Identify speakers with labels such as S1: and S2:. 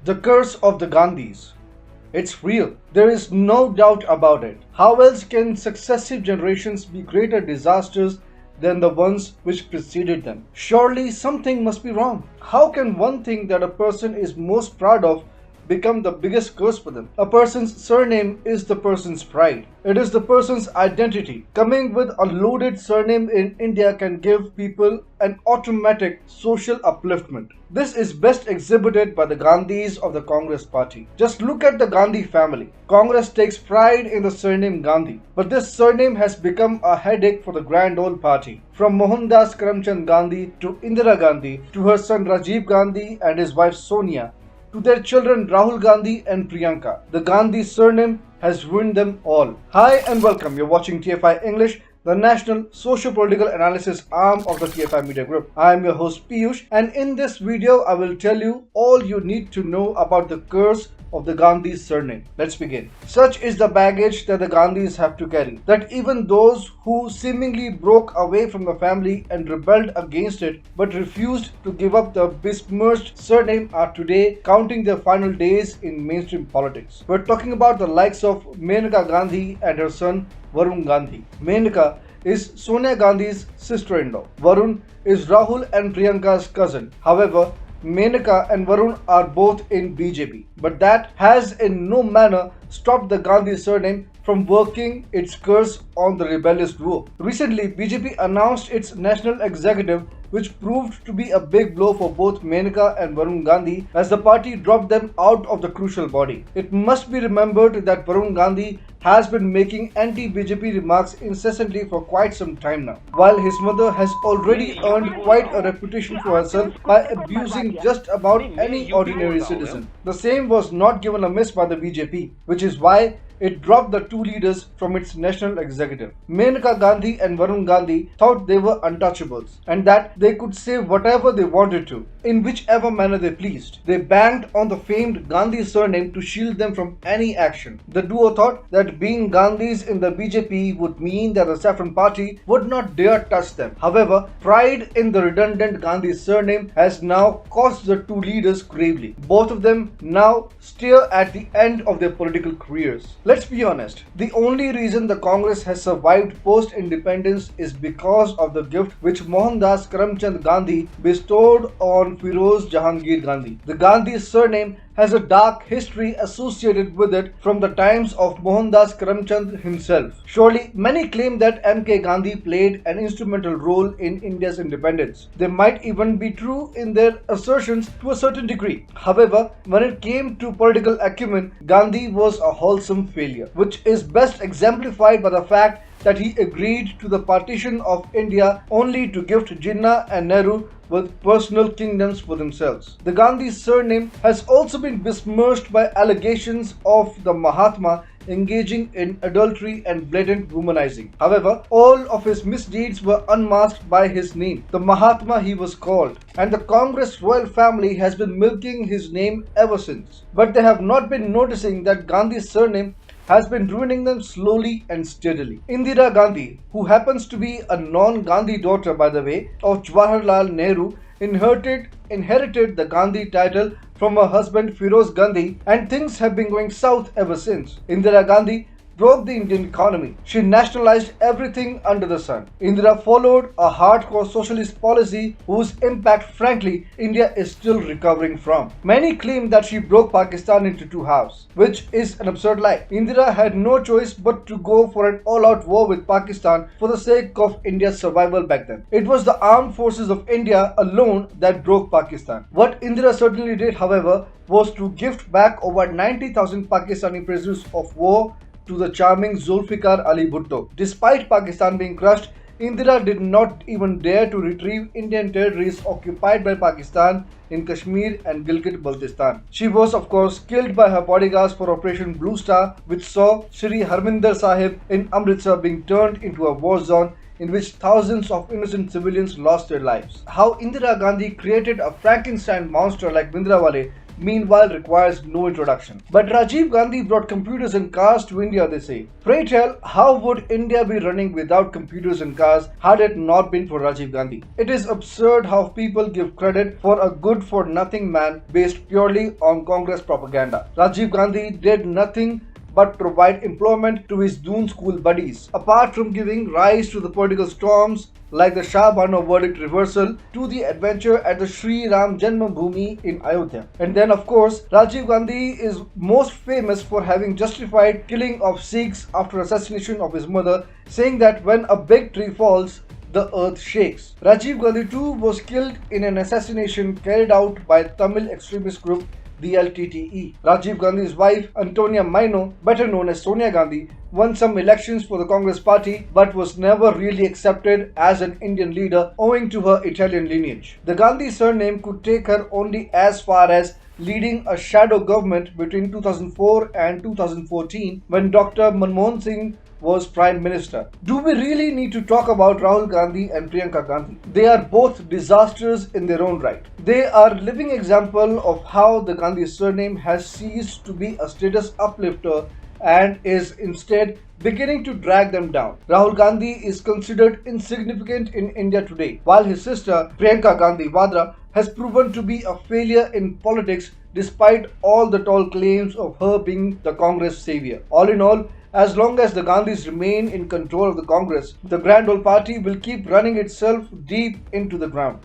S1: The curse of the Gandhis. It's real. There is no doubt about it. How else can successive generations be greater disasters than the ones which preceded them? Surely something must be wrong. How can one thing that a person is most proud of become the biggest curse for them? A person's surname is the person's pride. It is the person's identity. Coming with a loaded surname in India can give people an automatic social upliftment. This is best exhibited by the Gandhis of the Congress party. Just look at the Gandhi family. Congress takes pride in the surname Gandhi, but this surname has become a headache for the grand old party. From Mohandas Karamchand Gandhi to Indira Gandhi to her son Rajiv Gandhi and his wife Sonia, to their children Rahul Gandhi and Priyanka, the Gandhi surname has ruined them all. Hi and welcome. You're watching TFI English, the national socio-political analysis arm of the TFI Media Group. I am your host Piyush, and in this video I will tell you all you need to know about the curse of the Gandhi surname. Let's begin. Such is the baggage that the Gandhis have to carry, that even those who seemingly broke away from the family and rebelled against it but refused to give up the besmirched surname are today counting their final days in mainstream politics. We're talking about the likes of Maneka Gandhi and her son Varun Gandhi. Maneka is Sonia Gandhi's sister-in-law. Varun is Rahul and Priyanka's cousin. However, Maneka and Varun are both in BJP, but that has in no manner stopped the Gandhi surname from working its curse on the rebellious duo. Recently, BJP announced its national executive, which proved to be a big blow for both Maneka and Varun Gandhi as the party dropped them out of the crucial body. It must be remembered that Varun Gandhi has been making anti-BJP remarks incessantly for quite some time now, while his mother has already earned quite a reputation for herself by abusing just about any ordinary citizen. The same was not given amiss by the BJP, which is why it dropped the two leaders from its national executive. Maneka Gandhi and Varun Gandhi thought they were untouchables and that they could say whatever they wanted to, in whichever manner they pleased. They banged on the famed Gandhi surname to shield them from any action. The duo thought that being Gandhis in the BJP would mean that the Saffron party would not dare touch them. However, pride in the redundant Gandhi surname has now cost the two leaders gravely. Both of them now stare at the end of their political careers. Let's be honest, the only reason the Congress has survived post-independence is because of the gift which Mohandas Karamchand Gandhi bestowed on Firoz Jahangir Gandhi. The Gandhi surname has a dark history associated with it from the times of Mohandas Karamchand himself. Surely, many claim that MK Gandhi played an instrumental role in India's independence. They might even be true in their assertions to a certain degree. However, when it came to political acumen, Gandhi was a wholesome failure, which is best exemplified by the fact that he agreed to the partition of India only to gift Jinnah and Nehru with personal kingdoms for themselves. The Gandhi surname has also been besmirched by allegations of the Mahatma engaging in adultery and blatant womanizing. However, all of his misdeeds were unmasked by his name, the Mahatma he was called, and the Congress royal family has been milking his name ever since. But they have not been noticing that Gandhi's surname has been ruining them slowly and steadily. Indira Gandhi, who happens to be a non-Gandhi daughter by the way of Jawaharlal Nehru, inherited the Gandhi title from her husband Firoz Gandhi, and things have been going south ever since. Indira Gandhi broke the Indian economy. She nationalized everything under the sun. Indira followed a hardcore socialist policy whose impact, frankly, India is still recovering from. Many claim that she broke Pakistan into two halves, which is an absurd lie. Indira had no choice but to go for an all-out war with Pakistan for the sake of India's survival back then. It was the armed forces of India alone that broke Pakistan. What Indira certainly did, however, was to gift back over 90,000 Pakistani prisoners of war to the charming Zulfikar Ali Bhutto. Despite Pakistan being crushed, Indira did not even dare to retrieve Indian territories occupied by Pakistan in Kashmir and Gilgit-Baltistan. She was of course killed by her bodyguards for Operation Blue Star, which saw Sri Harminder Sahib in Amritsar being turned into a war zone in which thousands of innocent civilians lost their lives. How Indira Gandhi created a Frankenstein monster like Bhindranwale meanwhile requires no introduction. But Rajiv Gandhi brought computers and cars to India, they say. Pray tell, how would India be running without computers and cars had it not been for Rajiv Gandhi? It is absurd how people give credit for a good-for-nothing man based purely on Congress propaganda. Rajiv Gandhi did nothing but provide employment to his Doon school buddies. Apart from giving rise to the political storms like the Shah Bano verdict reversal to the adventure at the Sri Ram Janmabhoomi in Ayodhya. And then of course, Rajiv Gandhi is most famous for having justified killing of Sikhs after assassination of his mother, saying that when a big tree falls, the earth shakes. Rajiv Gandhi too was killed in an assassination carried out by Tamil extremist group the LTTE. Rajiv Gandhi's wife, Antonia Maino, better known as Sonia Gandhi, won some elections for the Congress party but was never really accepted as an Indian leader owing to her Italian lineage. The Gandhi surname could take her only as far as leading a shadow government between 2004 and 2014 when Dr. Manmohan Singh was Prime Minister. Do we really need to talk about Rahul Gandhi and Priyanka Gandhi? They are both disasters in their own right. They are living example of how the Gandhi surname has ceased to be a status uplifter and is instead beginning to drag them down. Rahul Gandhi is considered insignificant in India today, while his sister Priyanka Gandhi Vadra has proven to be a failure in politics despite all the tall claims of her being the Congress savior. All in all, as long as the Gandhis remain in control of the Congress, the grand old party will keep running itself deep into the ground.